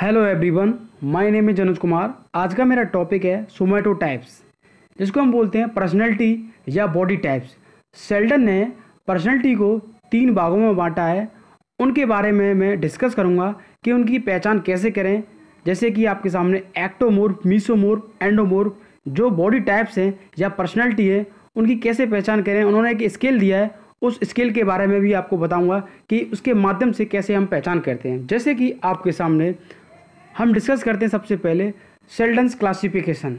Hello everyone, my name is Anuj Kumar. आज का मेरा टॉपिक है सोमैटोटाइप्स, जिसको हम बोलते हैं पर्सनैलिटी या बॉडी टाइप्स। शेल्डन ने पर्सनैलिटी को 3 भागों में बांटा है। उनके बारे में मैं डिस्कस करूंगा कि उनकी पहचान कैसे करें। जैसे कि आपके सामने एक्टोमोर्फ, मीसोमोर्फ, एंडोमोर्फ जो बॉडी टाइप्स हैं या पर्सनैलिटी है, उनकी कैसे पहचान करें। उन्होंने एक स्केल दिया है, उस स्केल के बारे में भी आपको बताऊंगा कि उसके माध्यम से कैसे हम पहचान करते हैं। जैसे कि आपके सामने हम डिस्कस करते हैं सबसे पहले शेल्डन्स क्लासिफिकेशन।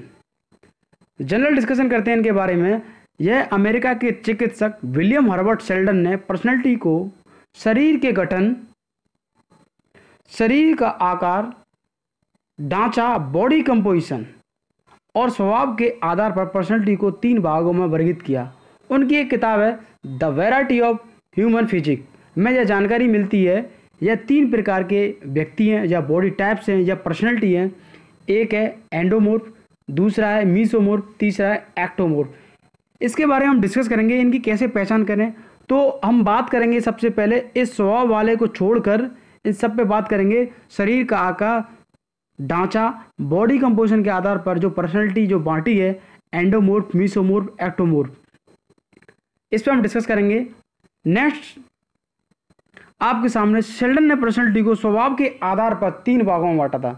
जनरल डिस्कशन करते हैं इनके बारे में। यह अमेरिका के चिकित्सक विलियम हर्बर्ट शेल्डन ने पर्सनैलिटी को शरीर के गठन, शरीर का आकार, ढांचा, बॉडी कंपोजिशन और स्वभाव के आधार पर पर्सनैलिटी को 3 भागों में वर्गीकृत किया। उनकी एक किताब है the variety of human physique में यह जानकारी मिलती है। यह 3 प्रकार के व्यक्ति हैं या बॉडी टाइप्स हैं या पर्सनैलिटी हैं। एक है एंडोमोर्फ, दूसरा है मीसोमोर्फ, तीसरा है एक्टोमोर्फ। इसके बारे में हम डिस्कस करेंगे, इनकी कैसे पहचान करें। तो हम बात करेंगे सबसे पहले इस स्वभाव वाले को छोड़कर इन सब पे बात करेंगे। शरीर का आकार, ढांचा, बॉडी कंपोजिशन के आधार पर जो पर्सनैलिटी जो बांटी है, एंडोमोर्फ, मीसोमोर्फ, एक्टोमोर्फ, इस पर हम डिस्कस करेंगे। नेक्स्ट आपके सामने शेल्डन ने पर्सनैलिटी को स्वभाव के आधार पर 3 भागों में बांटा था।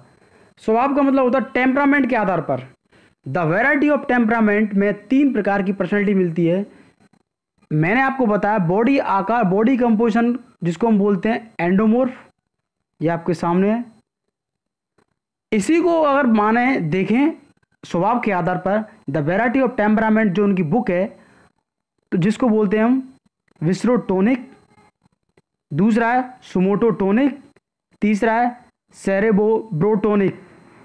स्वभाव का मतलब होता है टेम्परामेंट के आधार पर। द वैरायटी ऑफ टेम्परामेंट में 3 प्रकार की पर्सनैलिटी मिलती है। मैंने आपको बताया बॉडी आकार, बॉडी कंपोजिशन जिसको हम बोलते हैं एंडोमोर्फ, ये आपके सामने है। इसी को अगर माने देखें स्वभाव के आधार पर, द वैरायटी ऑफ टेम्परामेंट जो उनकी बुक है, तो जिसको बोलते हैं हम विस्रोटोनिक, दूसरा है सुमोटोटोनिक, तीसरा है सेरेब्रोटोनिक।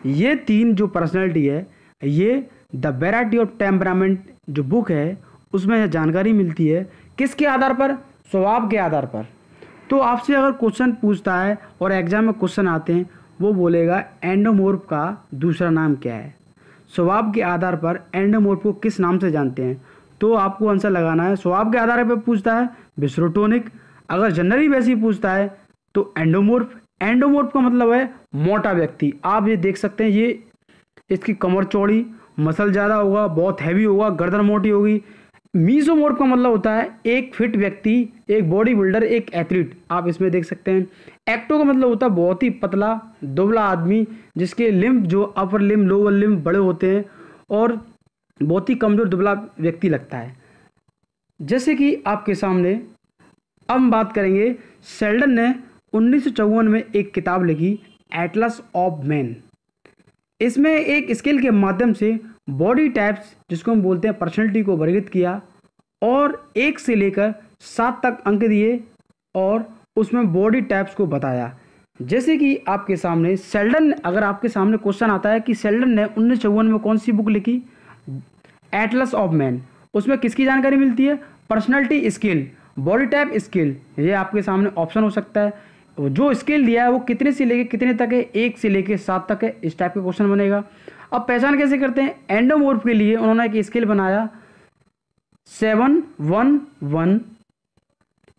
ये 3 जो पर्सनैलिटी है, ये द वैरायटी ऑफ टेम्परामेंट जो बुक है उसमें यह जानकारी मिलती है। किसके आधार पर? स्वभाव के आधार पर। तो आपसे अगर क्वेश्चन पूछता है और एग्जाम में क्वेश्चन आते हैं, वो बोलेगा एंडोमोर्फ का दूसरा नाम क्या है। स्वभाव के आधार पर एंडोमोर्फ को किस नाम से जानते हैं, तो आपको आंसर लगाना है। स्वभाव के आधार पर पूछता है विस्रोटोनिक, अगर जनरली वैसे ही पूछता है तो एंडोमोर्फ। एंडोमोर्फ का मतलब है मोटा व्यक्ति। आप ये देख सकते हैं, ये इसकी कमर चौड़ी, मसल ज़्यादा होगा, बहुत हैवी होगा, गर्दन मोटी होगी। मीसोमोर्फ का मतलब होता है एक फिट व्यक्ति, एक बॉडी बिल्डर, एक एथलीट। आप इसमें देख सकते हैं। एक्टो का मतलब होता है बहुत ही पतला दुबला आदमी, जिसके लिम्ब जो अपर लिम्ब, लोअर लिम्ब बड़े होते हैं और बहुत ही कमजोर दुबला व्यक्ति लगता है। जैसे कि आपके सामने अब हम बात करेंगे, शेल्डन ने 1954 में एक किताब लिखी एटलस ऑफ मैन। इसमें एक स्केल के माध्यम से बॉडी टाइप्स जिसको हम बोलते हैं पर्सनैलिटी को वर्गीकृत किया और 1 से लेकर 7 तक अंक दिए और उसमें बॉडी टाइप्स को बताया। जैसे कि आपके सामने शेल्डन, अगर आपके सामने क्वेश्चन आता है कि शेल्डन ने 1954 में कौन सी बुक लिखी, एटलस ऑफ मैन, उसमें किसकी जानकारी मिलती है? Personality scale, body type scale. ये आपके सामने ऑप्शन हो सकता है। जो स्केल दिया है वो कितने से लेके कितने तक है, 1 से लेके 7 तक है। इस टाइप का क्वेश्चन बनेगा। अब पहचान कैसे करते हैं? एंडोमोर्फ के लिए उन्होंने एक स्केल बनाया 711,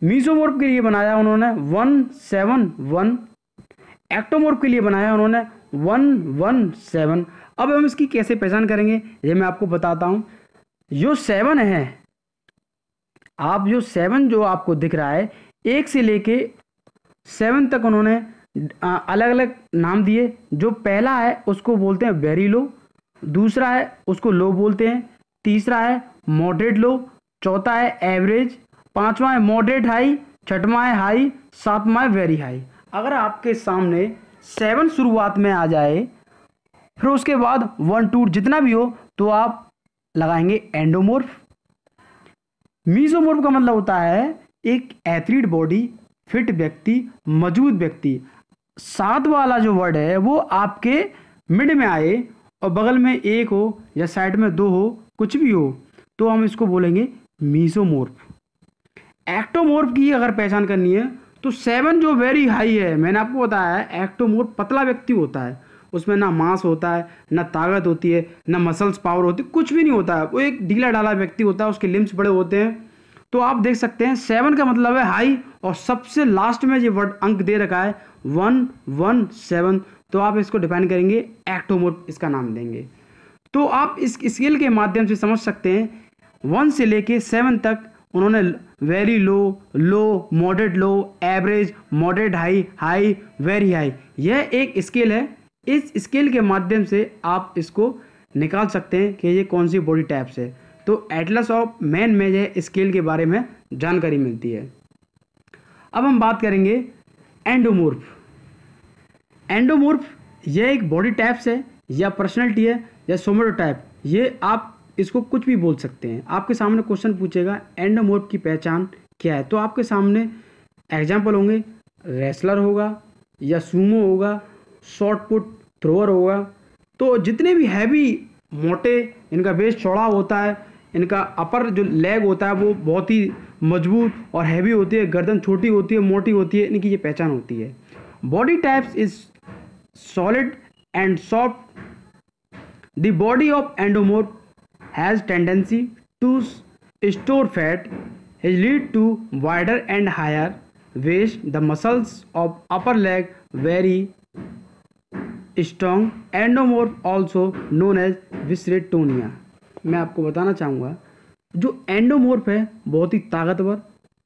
मीसोमोर्फ के लिए बनाया उन्होंने 171, एक्टोमोर्फ के लिए बनाया उन्होंने 117। अब हम इसकी कैसे पहचान करेंगे ये मैं आपको बताता हूं। जो 7 है, आप जो 7 जो आपको दिख रहा है, 1 से लेके 7 तक उन्होंने अलग अलग नाम दिए। जो पहला है उसको बोलते हैं वेरी लो, दूसरा है उसको लो बोलते हैं, तीसरा है मॉडरेट लो, चौथा है एवरेज, 5वां है मॉडरेट हाई, 6वां है हाई, 7वां है वेरी हाई। अगर आपके सामने 7 शुरुआत में आ जाए, फिर उसके बाद 1 2 जितना भी हो, तो आप लगाएंगे एंडोमोर्फ। मीसोमोर्फ का मतलब होता है एक एथलीट बॉडी, फिट व्यक्ति, मजबूत व्यक्ति। 7 वाला जो वर्ड है वो आपके मिड में आए और बगल में 1 हो या साइड में 2 हो, कुछ भी हो, तो हम इसको बोलेंगे मीसोमोर्फ। एक्टोमोर्फ की अगर पहचान करनी है तो 7 जो वेरी हाई है, मैंने आपको बताया है एक्टोमोर्फ पतला व्यक्ति होता है, उसमें ना मांस होता है, ना ताकत होती है, ना मसल्स पावर होती है, कुछ भी नहीं होता है। वो एक ढीला ढाला व्यक्ति होता है, उसके लिम्स बड़े होते हैं। तो आप देख सकते हैं 7 का मतलब है हाई, और सबसे लास्ट में जो वर्ड अंक दे रखा है 117, तो आप इसको डिफाइन करेंगे एक्टोमोर्फ, इसका नाम देंगे। तो आप इस स्केल के माध्यम से समझ सकते हैं 1 से लेके 7 तक उन्होंने very low, low, moderate low, average, moderate high, high, very high, यह एक स्केल है। इस स्केल के माध्यम से आप इसको निकाल सकते हैं कि ये कौन सी बॉडी टाइप्स है। तो एटलस ऑफ मैन में यह स्केल के बारे में जानकारी मिलती है। अब हम बात करेंगे एंडोमोर्फ। एंडोमोर्फ यह एक बॉडी टाइप्स है या पर्सनैलिटी है या सोमेटोटाइप, ये आप इसको कुछ भी बोल सकते हैं। आपके सामने क्वेश्चन पूछेगा एंडोमोर्फ की पहचान क्या है, तो आपके सामने एग्जाम्पल होंगे, रेसलर होगा या सूमो होगा, शॉर्ट पुट थ्रोअर होगा। तो जितने भी हैवी, मोटे, इनका बेस चौड़ा होता है, इनका अपर जो लेग होता है वो बहुत ही मजबूत और हैवी होती है, गर्दन छोटी होती है, मोटी होती है, इनकी ये पहचान होती है। Body types is solid and soft. The body of endomorph has tendency to store fat, which lead to wider and higher waist. The muscles of upper leg very strong. Endomorph also known as visceratonia. मैं आपको बताना चाहूँगा जो endomorph है बहुत ही ताकतवर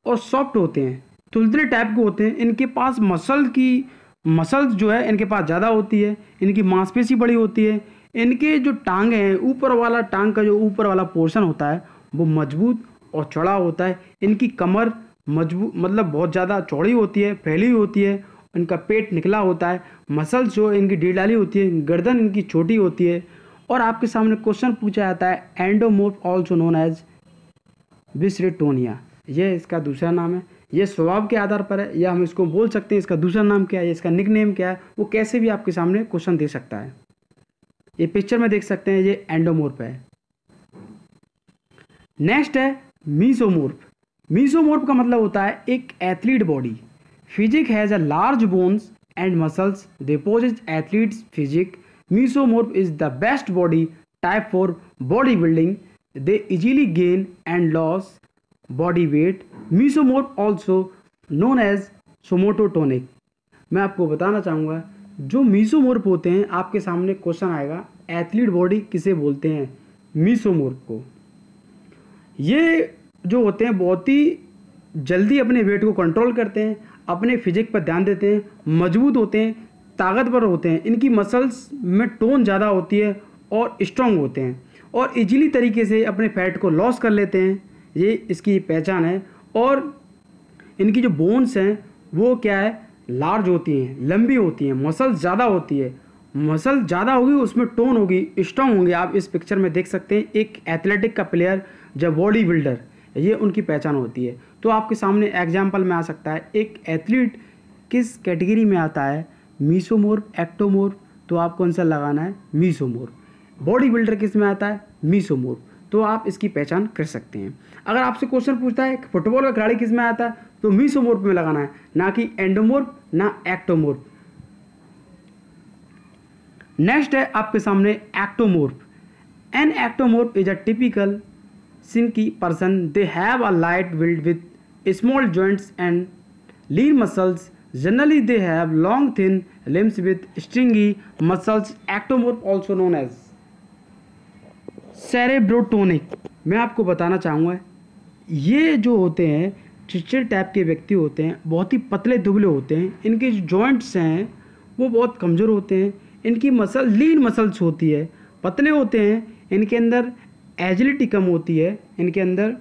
और soft होते हैं, तुलतुले टाइप के होते हैं। इनके पास मसल्स जो है इनके पास ज़्यादा होती है, इनकी मांसपेशी बड़ी होती है, इनके जो टांग हैं, ऊपर वाला टांग का जो ऊपर वाला पोर्शन होता है वो मजबूत और चौड़ा होता है। इनकी कमर मजबूत मतलब बहुत ज़्यादा चौड़ी होती है, फैली होती है, इनका पेट निकला होता है, मसल्स जो इनकी ढीलाली होती है, गर्दन इनकी छोटी होती है। और आपके सामने क्वेश्चन पूछा जाता है एंडोमोर्फ ऑल्सो नोन एज विसरेटोनिया, यह इसका दूसरा नाम है। यह स्वभाव के आधार पर है या हम इसको बोल सकते हैं इसका दूसरा नाम क्या है, इसका निकनेम क्या है, वो कैसे भी आपके सामने क्वेश्चन दे सकता है। ये पिक्चर में देख सकते हैं, ये एंडोमोर्फ है। नेक्स्ट है मीसोमोर्फ। मीसोमोर्फ का मतलब होता है एक athlete body. Physique has a large bones and muscles, they possess athletes physique. Mesomorph is the best body type for body building, they easily gain and loss body weight. Mesomorph also known as somatotonic. मैं आपको बताना चाहूँगा जो मीसोमोर्फ होते हैं, आपके सामने question आएगा एथलीट बॉडी किसे बोलते हैं, मीसोमोर्फ को। ये जो होते हैं बहुत ही जल्दी अपने वेट को कंट्रोल करते हैं, अपने फिजिक पर ध्यान देते हैं, मजबूत होते हैं, ताकतवर होते हैं, इनकी मसल्स में टोन ज़्यादा होती है और स्ट्रॉन्ग होते हैं और इजीली तरीके से अपने फैट को लॉस कर लेते हैं, ये इसकी पहचान है। और इनकी जो बोन्स हैं वो क्या है, लार्ज होती हैं, लंबी होती हैं, मसल्स ज़्यादा होती है, मसल ज़्यादा होगी उसमें टोन होगी, स्ट्रॉन्ग होंगे। आप इस पिक्चर में देख सकते हैं एक एथलेटिक का प्लेयर जब बॉडी बिल्डर, ये उनकी पहचान होती है। तो आपके सामने एग्जाम्पल में आ सकता है एक एथलीट किस कैटेगरी में आता है, मीसोमोर्फ, एक्टोमोर्फ, तो आपको आंसर लगाना है मीसोमोर्फ। बॉडी बिल्डर किस में आता है, मीसोमोर्फ, तो आप इसकी पहचान कर सकते हैं। अगर आपसे क्वेश्चन पूछता है कि फुटबॉल का खिलाड़ी किस में आता है, तो मीसोमोर्फ में लगाना है, ना कि एंडोमोर्फ ना एक्टोमोर्फ। नेक्स्ट है आपके सामने ectomorph. An ectomorph is a typical सिंकी person, they have a light build with small joints and lean muscles, generally they have long thin limbs with stringy muscles. Ectomorph also known as cerebrotonic. मैं आपको बताना चाहूँगा ये जो होते हैं चिड़चिड़ type के व्यक्ति होते हैं, बहुत ही पतले दुबले होते हैं, इनके जो जॉइंट्स हैं वो बहुत कमज़ोर होते हैं, इनकी मसल लीन मसल्स होती है, पतले होते हैं, इनके अंदर एजिलिटी कम होती है, इनके अंदर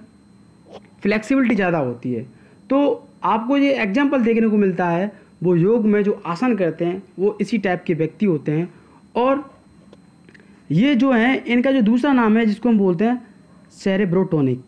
फ्लेक्सिबिलिटी ज़्यादा होती है। तो आपको ये एग्जाम्पल देखने को मिलता है, वो योग में जो आसन करते हैं वो इसी टाइप के व्यक्ति होते हैं। और ये जो हैं इनका जो दूसरा नाम है जिसको हम बोलते हैं सेरेब्रोटोनिक।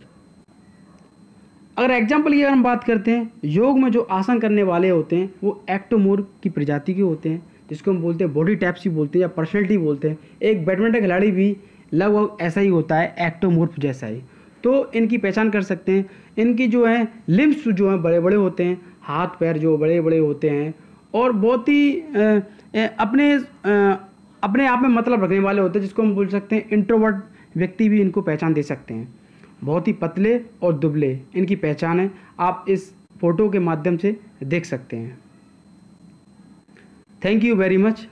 अगर एग्जाम्पल की अगर हम बात करते हैं, योग में जो आसन करने वाले होते हैं वो एक्टोमोर्फ की प्रजाति के होते हैं, जिसको हम बोलते हैं बॉडी टाइप्स ही बोलते हैं या पर्सनैलिटी बोलते हैं। एक बैडमिंटन खिलाड़ी भी लगभग ऐसा ही होता है, एक्टोमोर्फ जैसा ही। तो इनकी पहचान कर सकते हैं, इनकी जो है लिम्स जो हैं बड़े बड़े होते हैं, हाथ पैर जो बड़े बड़े होते हैं और बहुत ही अपने आप में मतलब रखने वाले होते हैं, जिसको हम बोल सकते हैं इंट्रोवर्ट व्यक्ति भी इनको पहचान दे सकते हैं। बहुत ही पतले और दुबले इनकी पहचान है, आप इस फोटो के माध्यम से देख सकते हैं। Thank you very much.